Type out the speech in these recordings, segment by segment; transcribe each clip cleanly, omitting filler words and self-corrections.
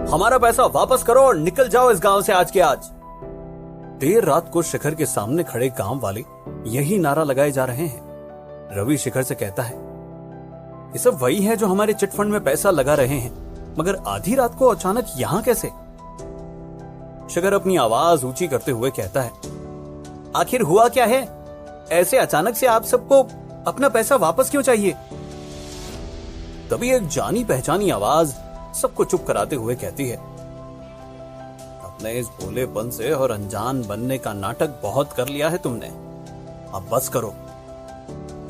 हमारा पैसा वापस करो और निकल जाओ इस गांव से आज के आज। देर रात को शिखर के सामने खड़े गांव वाले यही नारा लगाए जा रहे हैं। रवि शिखर से कहता है, ये सब वही है जो हमारे चिटफंड में पैसा लगा रहे हैं, मगर आधी रात को अचानक यहां कैसे? शिखर अपनी आवाज ऊंची करते हुए कहता है, आखिर हुआ क्या है? ऐसे अचानक से आप सबको अपना पैसा वापस क्यों चाहिए? तभी एक जानी पहचानी आवाज सबको चुप कराते हुए कहती है, अपने इस भोलेपन से और अनजान बनने का नाटक बहुत कर लिया है तुमने, अब बस करो।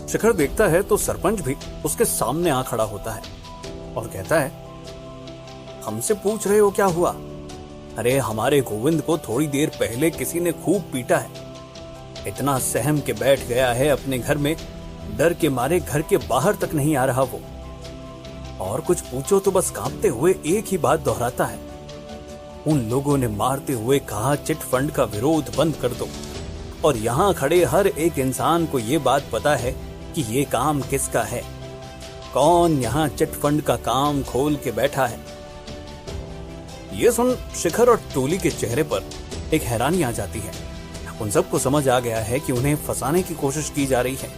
शिखर देखता है तो सरपंच भी उसके सामने आ खड़ा होता है और कहता है, हमसे पूछ रहे हो क्या हुआ? अरे हमारे गोविंद को थोड़ी देर पहले किसी ने खूब पीटा है, इतना सहम के बैठ गया है अपने घर में, डर के मारे घर के बाहर तक नहीं आ रहा वो। और कुछ पूछो तो बस कांपते हुए एक ही बात दोहराता है, उन लोगों ने मारते हुए कहा चिट फंड का विरोध बंद कर दो। और यहाँ खड़े हर एक इंसान को ये बात पता है कि ये काम किसका है, कौन यहाँ चिट फंड का काम खोल के बैठा है। ये सुन शिखर और टोली के चेहरे पर एक हैरानी आ जाती है। उन सबको समझ आ गया है कि उन्हें फंसाने की कोशिश की जा रही है।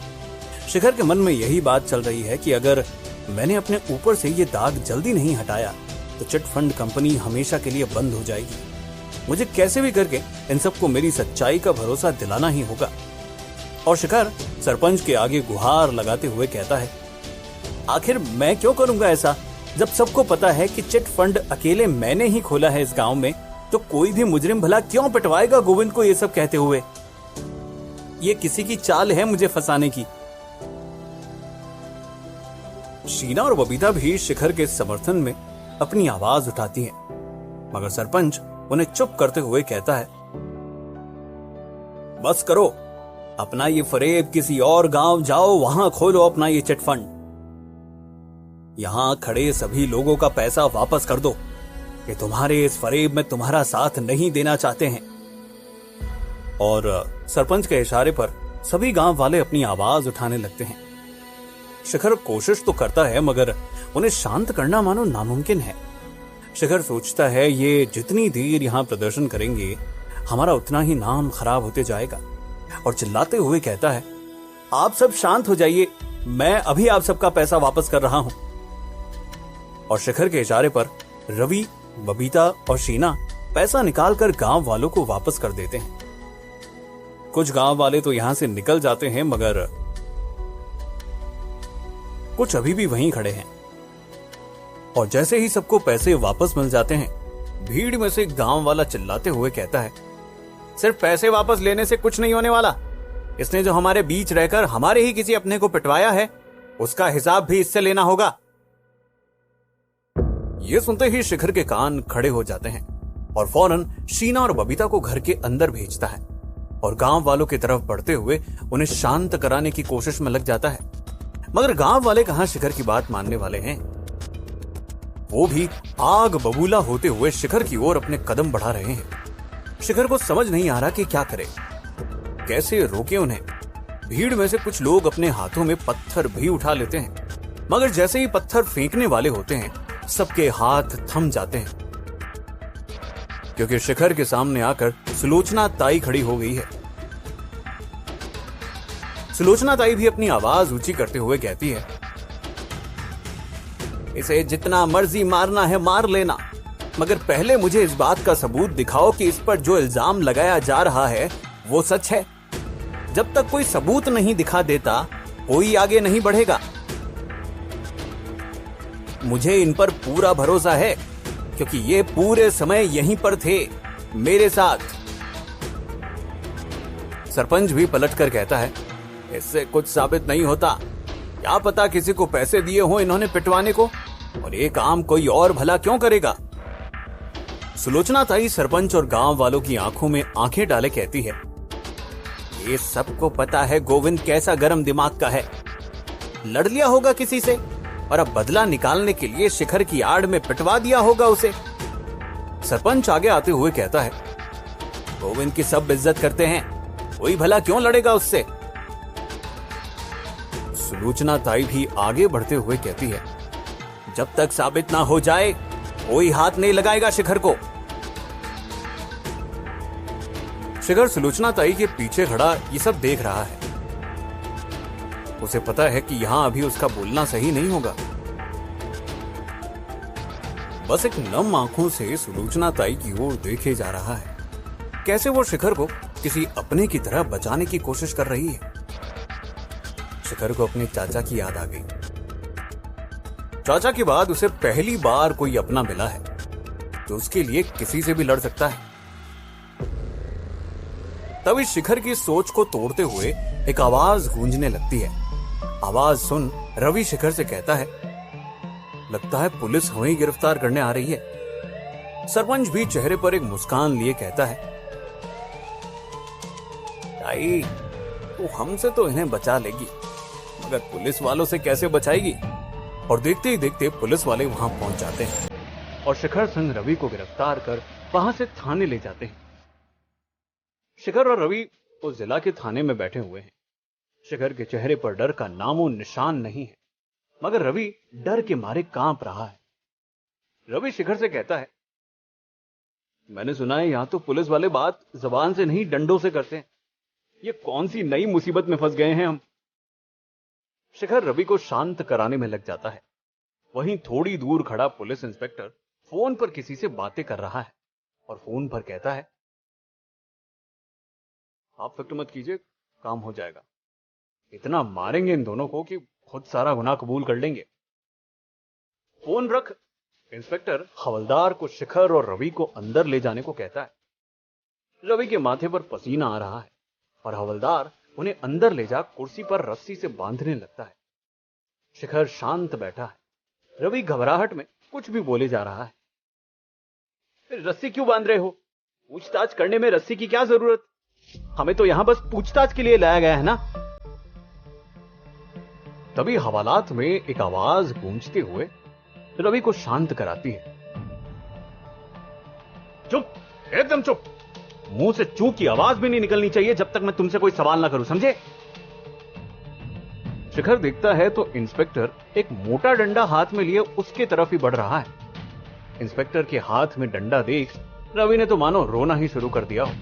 शिखर के मन में यही बात चल रही है कि अगर मैंने अपने ऊपर से ये दाग जल्दी नहीं हटाया तो चिट फंड कंपनी हमेशा के लिए बंद हो जाएगी। मुझे कैसे भी करके इन सबको मेरी सच्चाई का भरोसा दिलाना ही होगा। और शिखर सरपंच के आगे गुहार लगाते हुए कहता है, आखिर मैं क्यों करूंगा ऐसा, जब सबको पता है कि चिट फंड अकेले मैंने ही खोला है इस गांव में, तो कोई भी मुजरिम भला क्यों पिटवाएगा गोविंद को ये सब कहते हुए? ये किसी की चाल है मुझे फंसाने की। शीना और बबीता भी शिखर के समर्थन में अपनी आवाज उठाती हैं, मगर सरपंच उन्हें चुप करते हुए कहता है, बस करो, अपना ये फरेब किसी और गांव जाओ, वहां खोलो अपना ये चिट फंड। यहां खड़े सभी लोगों का पैसा वापस कर दो, ये तुम्हारे इस फरेब में तुम्हारा साथ नहीं देना चाहते हैं। और सरपंच के इशारे पर सभी गांव वाले अपनी आवाज उठाने लगते हैं। शिखर कोशिश तो करता है मगर उन्हें शांत करना मानो नामुमकिन है। शिखर सोचता है ये जितनी देर यहां प्रदर्शन करेंगे हमारा उतना ही नाम खराब होते जाएगा, और चिल्लाते हुए कहता है, आप सब शांत हो जाइए, मैं अभी आप सबका पैसा वापस कर रहा हूं। और शिखर के इशारे पर रवि, बबीता और शीना पैसा निकालकर गांव वालों को वापस कर देते हैं। कुछ गांव वाले तो यहां से निकल जाते हैं मगर कुछ अभी भी वहीं खड़े हैं। और जैसे ही सबको पैसे वापस मिल जाते हैं, भीड़ में से एक गांव वाला चिल्लाते हुए कहता है, सिर्फ पैसे वापस लेने से कुछ नहीं होने वाला, इसने जो हमारे बीच रहकर हमारे ही किसी अपने को पिटवाया है उसका हिसाब भी इससे लेना होगा। ये सुनते ही शिखर के कान खड़े हो जाते हैं और फौरन शीना और बबीता को घर के अंदर भेजता है और गांव वालों की तरफ बढ़ते हुए उन्हें शांत कराने की कोशिश में लग जाता है। मगर गांव वाले कहां शिखर की बात मानने वाले हैं। वो भी आग बबूला होते हुए शिखर की ओर अपने कदम बढ़ा रहे हैं। शिखर को समझ नहीं आ रहा कि क्या करे, कैसे रोके उन्हें। भीड़ में से कुछ लोग अपने हाथों में पत्थर भी उठा लेते हैं, मगर जैसे ही पत्थर फेंकने वाले होते हैं सबके हाथ थम जाते हैं, क्योंकि शिखर के सामने आकर सुलोचना ताई खड़ी हो गई है। सुलोचना ताई भी अपनी आवाज ऊंची करते हुए कहती है, इसे जितना मर्जी मारना है मार लेना, मगर पहले मुझे इस बात का सबूत दिखाओ कि इस पर जो इल्जाम लगाया जा रहा है वो सच है। जब तक कोई सबूत नहीं दिखा देता कोई आगे नहीं बढ़ेगा। मुझे इन पर पूरा भरोसा है क्योंकि ये पूरे समय यहीं पर थे मेरे साथ। सरपंच भी पलटकर कहता है, इससे कुछ साबित नहीं होता, क्या पता किसी को पैसे दिए हो इन्होंने पिटवाने को, और ये काम कोई और भला क्यों करेगा। सुलोचना ताई सरपंच और गांव वालों की आंखों में आंखें डाले कहती है, ये सबको पता है गोविंद कैसा गरम दिमाग का है, लड़ लिया होगा किसी से और अब बदला निकालने के लिए शिखर की आड़ में पिटवा दिया होगा उसे। सरपंच आगे आते हुए कहता है, गोविंद की सब इज्जत करते हैं, कोई भला क्यों लड़ेगा उससे। सुलोचना ताई भी आगे बढ़ते हुए कहती है, जब तक साबित ना हो जाए कोई हाथ नहीं लगाएगा शिखर को। शिखर सुलोचना ताई के पीछे खड़ा ये सब देख रहा है। उसे पता है कि यहां अभी उसका बोलना सही नहीं होगा। बस एक नम आंखों से सुलोचना ताई की ओर देखे जा रहा है, कैसे वो शिखर को किसी अपने की तरह बचाने की कोशिश कर रही है। शिखर को अपने चाचा की याद आ गई। चाचा के बाद उसे पहली बार कोई अपना मिला है जो उसके लिए किसी से भी लड़ सकता है। तभी शिखर की सोच को तोड़ते हुए एक आवाज गूंजने लगती है। आवाज सुन रवि शिखर से कहता है, लगता है पुलिस हमें गिरफ्तार करने आ रही है। सरपंच भी चेहरे पर एक मुस्कान लिए कहता है, ताई तो हमसे तो इन्हें बचा लेगी, मगर पुलिस वालों से कैसे बचाएगी। और देखते ही देखते पुलिस वाले वहां पहुंच जाते हैं और शिखर संग रवि को गिरफ्तार कर वहां से थाने ले जाते हैं। शिखर और रवि उस जिला के थाने में बैठे हुए हैं। शिखर के चेहरे पर डर का नामो निशान नहीं है, मगर रवि डर के मारे कांप रहा है। रवि शिखर से कहता है, मैंने सुना है यहां तो पुलिस वाले बात जबान से नहीं डंडों से करते हैं। ये कौन सी नई मुसीबत में फंस गए हैं हम। शिखर रवि को शांत कराने में लग जाता है। वहीं थोड़ी दूर खड़ा पुलिस इंस्पेक्टर फोन पर किसी से बातें कर रहा है और फोन पर कहता है, आप फिक्र मत कीजिए, काम हो जाएगा। इतना मारेंगे इन दोनों को कि खुद सारा गुनाह कबूल कर लेंगे। फोन रख इंस्पेक्टर हवलदार को शिखर और रवि को अंदर ले जाने को कहता है। रवि के माथे पर पसीना आ रहा है और हवलदार उन्हें अंदर ले जा कुर्सी पर रस्सी से बांधने लगता है। शिखर शांत बैठा है। रवि घबराहट में कुछ भी बोले जा रहा है। रस्सी क्यों बांध रहे हो? पूछताछ करने में रस्सी की क्या जरूरत? हमें तो यहां बस पूछताछ के लिए लाया गया है ना। तभी हवालात में एक आवाज गूंजते हुए रवि को शांत कराती है। चुप, एकदम चुप। मुंह से चू की आवाज भी नहीं निकलनी चाहिए जब तक मैं तुमसे कोई सवाल ना करूं, समझे? शिखर देखता है तो इंस्पेक्टर एक मोटा डंडा हाथ में लिए उसके तरफ ही बढ़ रहा है। इंस्पेक्टर के हाथ में डंडा देख रवि ने तो मानो रोना ही शुरू कर दिया हो।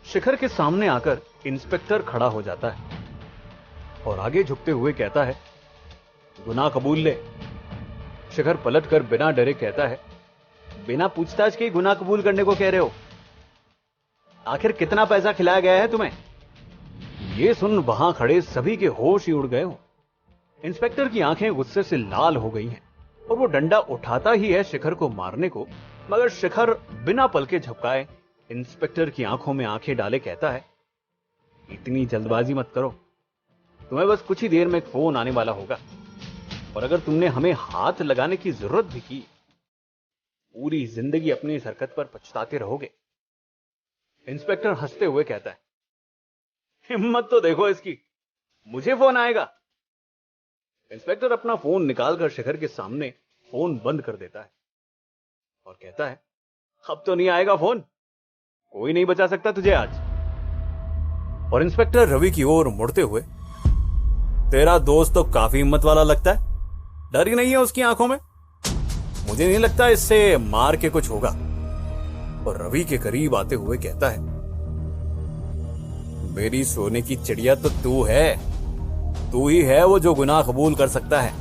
शिखर के सामने आकर इंस्पेक्टर खड़ा हो जाता है और आगे झुकते हुए कहता है, गुनाह कबूल ले। शिखर पलटकर बिना डरे कहता है, बिना पूछताछ के गुनाह कबूल करने को कह रहे हो? आखिर कितना पैसा खिलाया गया है तुम्हें? ये सुन वहां खड़े सभी के होश ही उड़ गए हो। इंस्पेक्टर की आंखें गुस्से से लाल हो गई हैं और वो डंडा उठाता ही है शिखर को मारने को, मगर शिखर बिना पलके झपकाए इंस्पेक्टर की आंखों में आंखें डाले कहता है, इतनी जल्दबाजी मत करो, तुम्हें बस कुछ ही देर में एक फोन आने वाला होगा और अगर तुमने हमें हाथ लगाने की जरूरत भी की, पूरी जिंदगी अपनी इस हरकत पर पछताते रहोगे। इंस्पेक्टर हंसते हुए कहता है, हिम्मत तो देखो इसकी, मुझे फोन आएगा। इंस्पेक्टर अपना फोन निकालकर शिखर के सामने फोन बंद कर देता है और कहता है, अब तो नहीं आएगा फोन, कोई नहीं बचा सकता तुझे आज। और इंस्पेक्टर रवि की ओर मुड़ते हुए, तेरा दोस्त तो काफी हिम्मत वाला लगता है, डर ही नहीं है उसकी आंखों में। मुझे नहीं लगता इससे मार के कुछ होगा। और रवि के करीब आते हुए कहता है, मेरी सोने की चिड़िया तो तू है, तू ही है वो जो गुनाह कबूल कर सकता है।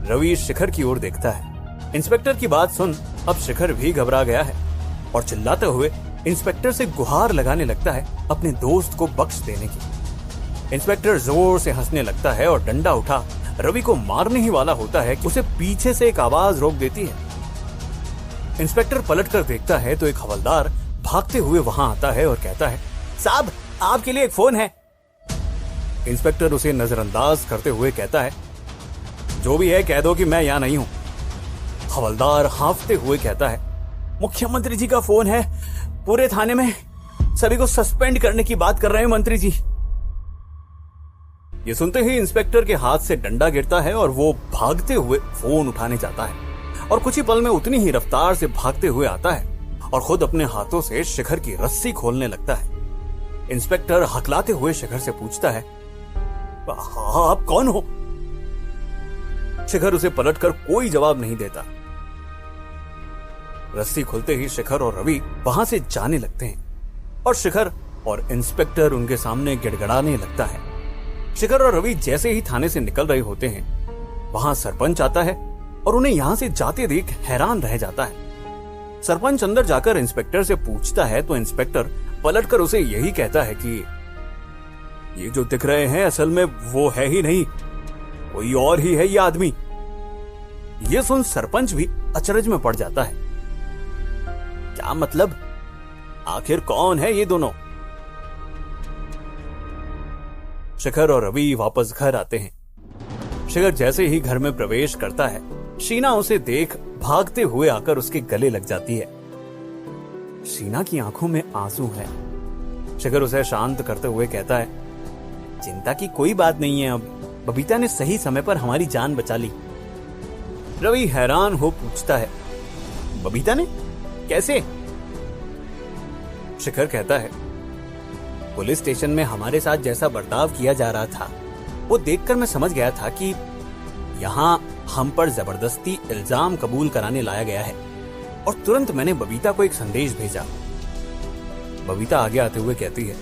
रवि शिखर की ओर देखता है। इंस्पेक्टर की बात सुन अब शिखर भी घबरा गया है और चिल्लाते हुए इंस्पेक्टर से गुहार लगाने लगता है अपने दोस्त को बख्श देने की। इंस्पेक्टर जोर से हंसने लगता है और डंडा उठा रवि को मारने ही वाला होता है कि उसे पीछे से एक आवाज रोक देती है। इंस्पेक्टर पलटकर देखता है तो एक हवलदार भागते हुए वहां आता है और कहता है, साहब आपके लिए एक फोन है। इंस्पेक्टर उसे नजरअंदाज करते हुए कहता है, जो भी है कह दो कि मैं यहां नहीं हूं। हवलदार हांफते हुए कहता है, मुख्यमंत्री जी का फोन है, पूरे थाने में सभी को सस्पेंड करने की बात कर रहे हैं मंत्री जी। ये सुनते ही इंस्पेक्टर के हाथ से डंडा गिरता है और वो भागते हुए फोन उठाने जाता है और कुछ ही पल में उतनी ही रफ्तार से भागते हुए आता है और खुद अपने हाथों से शिखर की रस्सी खोलने लगता है। इंस्पेक्टर हकलाते हुए शिखर से पूछता है, आप कौन हो? शिखर उसे पलटकर कोई जवाब नहीं देता। रस्सी खुलते ही शिखर और रवि वहां से जाने लगते हैं और शिखर और इंस्पेक्टर उनके सामने गिड़गिड़ाने लगता है। शिखर और रवि जैसे ही थाने से निकल रहे होते हैं, वहां सरपंच आता है और उन्हें यहां से जाते देख हैरान रह जाता है। सरपंच अंदर जाकर इंस्पेक्टर से पूछता है तो इंस्पेक्टर पलटकर उसे यही कहता है कि ये जो दिख रहे हैं असल में वो है ही नहीं, कोई और ही है ये आदमी। ये सुन सरपंच भी अचरज में पड़ जाता है। क्या मतलब? आखिर कौन है ये दोनों? शिखर और रवि वापस घर आते हैं। शिखर जैसे ही घर में प्रवेश करता है, शीना उसे देख भागते हुए आकर उसके गले लग जाती है। शीना की आंखों में आंसू है। शिखर उसे शांत करते हुए कहता है, चिंता की कोई बात नहीं है, अब बबीता ने सही समय पर हमारी जान बचा ली। रवि हैरान हो पूछता है, बबीता ने? कैसे? शिखर कहता है, पुलिस स्टेशन में हमारे साथ जैसा बर्ताव किया जा रहा था वो देखकर मैं समझ गया था कि यहां हम पर जबरदस्ती इल्जाम कबूल कराने लाया गया है और तुरंत मैंने बबीता को एक संदेश भेजा। बबीता आगे आते हुए कहती है,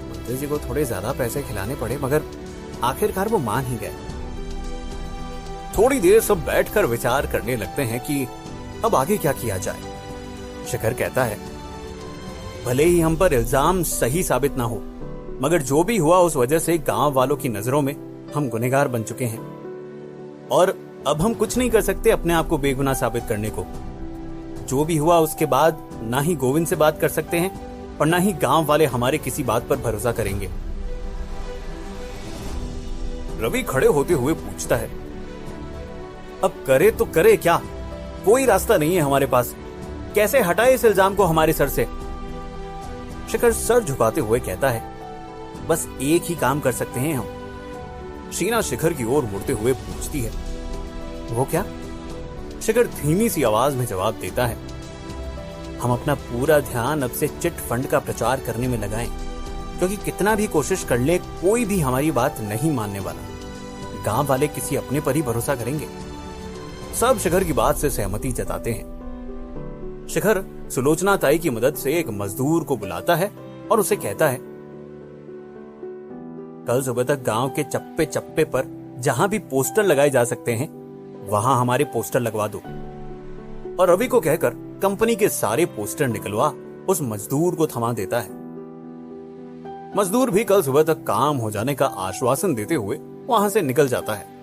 मंत्री जी को थोड़े ज्यादा पैसे खिलाने पड़े मगर आखिरकार वो मान ही गए। थोड़ी देर सब बैठकर विचार करने लगते हैं कि अब आगे क्या किया जाए। शिखर कहता है, भले ही हम पर इल्जाम सही साबित ना हो मगर जो भी हुआ उस वजह से गांव वालों की नजरों में हम गुनहगार बन चुके हैं और अब हम कुछ नहीं कर सकते अपने आप को बेगुनाह साबित करने को। जो भी हुआ उसके बाद ना ही गोविंद से बात कर सकते हैं और ना ही गांव वाले हमारे किसी बात पर भरोसा करेंगे। रवि खड़े होते हुए पूछता है, अब करे तो करे क्या? कोई रास्ता नहीं है हमारे पास, कैसे हटाए इस इल्जाम को हमारे सर से? शिखर सर झुकाते हुए कहता है, बस एक ही काम कर सकते हैं हम। शीना शिखर की ओर मुड़ते हुए पूछती है, वो क्या? शिखर धीमी सी आवाज में जवाब देता है, हम अपना पूरा ध्यान अब से चिट फंड का प्रचार करने में लगाएं, क्योंकि कितना भी कोशिश कर ले कोई भी हमारी बात नहीं मानने वाला। गांव वाले किसी अपने पर ही भरोसा करेंगे। सब शिखर की बात से सहमति जताते हैं। शिखर सुलोचना ताई की मदद से एक मजदूर को बुलाता है और उसे कहता है, कल सुबह तक गांव के चप्पे चप्पे पर जहां भी पोस्टर लगाए जा सकते हैं वहां हमारे पोस्टर लगवा दो। और रवि को कहकर कंपनी के सारे पोस्टर निकलवा उस मजदूर को थमा देता है। मजदूर भी कल सुबह तक काम हो जाने का आश्वासन देते हुए वहां से निकल जाता है।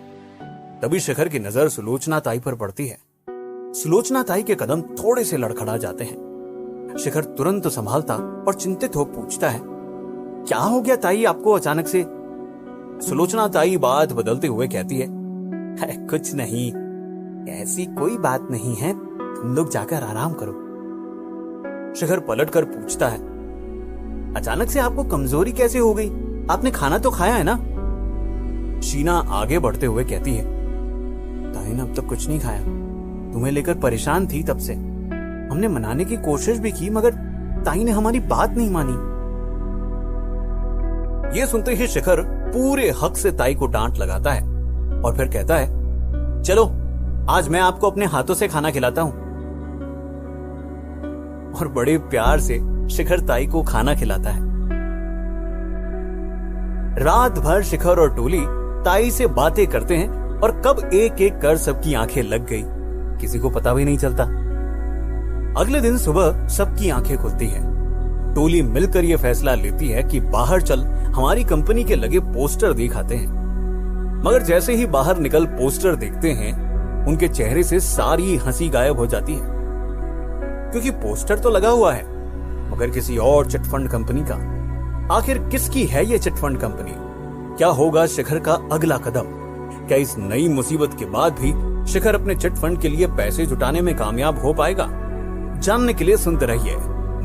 तभी शिखर की नजर सुलोचना ताई पर पड़ती है। सुलोचना ताई के कदम थोड़े से लड़खड़ा जाते हैं। शिखर तुरंत संभालता और चिंतित हो पूछता है, क्या हो गया ताई आपको अचानक से? सुलोचना ताई बात बदलते हुए कहती है, कुछ नहीं, ऐसी कोई बात नहीं है, तुम लोग जाकर आराम करो। शिखर पलटकर पूछता है, अचानक से आपको कमजोरी कैसे हो गई? आपने खाना तो खाया है ना? शीना आगे बढ़ते हुए कहती है, ताई ने अब तक कुछ नहीं खाया, तुम्हें लेकर परेशान थी तब से। हमने मनाने की कोशिश भी की मगर ताई ने हमारी बात नहीं मानी। ये सुनते ही शिखर पूरे हक से ताई को डांट लगाता है और फिर कहता है, चलो आज मैं आपको अपने हाथों से खाना खिलाता हूं। और बड़े प्यार से शिखर ताई को खाना खिलाता है। रात भर शिखर और टोली ताई से बातें करते हैं और कब एक एक कर सबकी आंखें लग गई किसी को पता भी नहीं चलता। अगले दिन सुबह सबकी आंखें खुलती हैं। टोली मिलकर यह फैसला लेती है कि बाहर चल हमारी कंपनी के लगे पोस्टर दिखाते हैं। मगर जैसे ही बाहर निकल पोस्टर देखते हैं उनके चेहरे से सारी हंसी गायब हो जाती है, क्योंकि पोस्टर तो लगा हुआ है मगर किसी और चिटफंड कंपनी का। आखिर किसकी है ये चिटफंड कंपनी? क्या होगा शिखर का अगला कदम? क्या इस नई मुसीबत के बाद भी शिखर अपने चिटफंड के लिए पैसे जुटाने में कामयाब हो पाएगा? जानने के लिए सुनते रहिए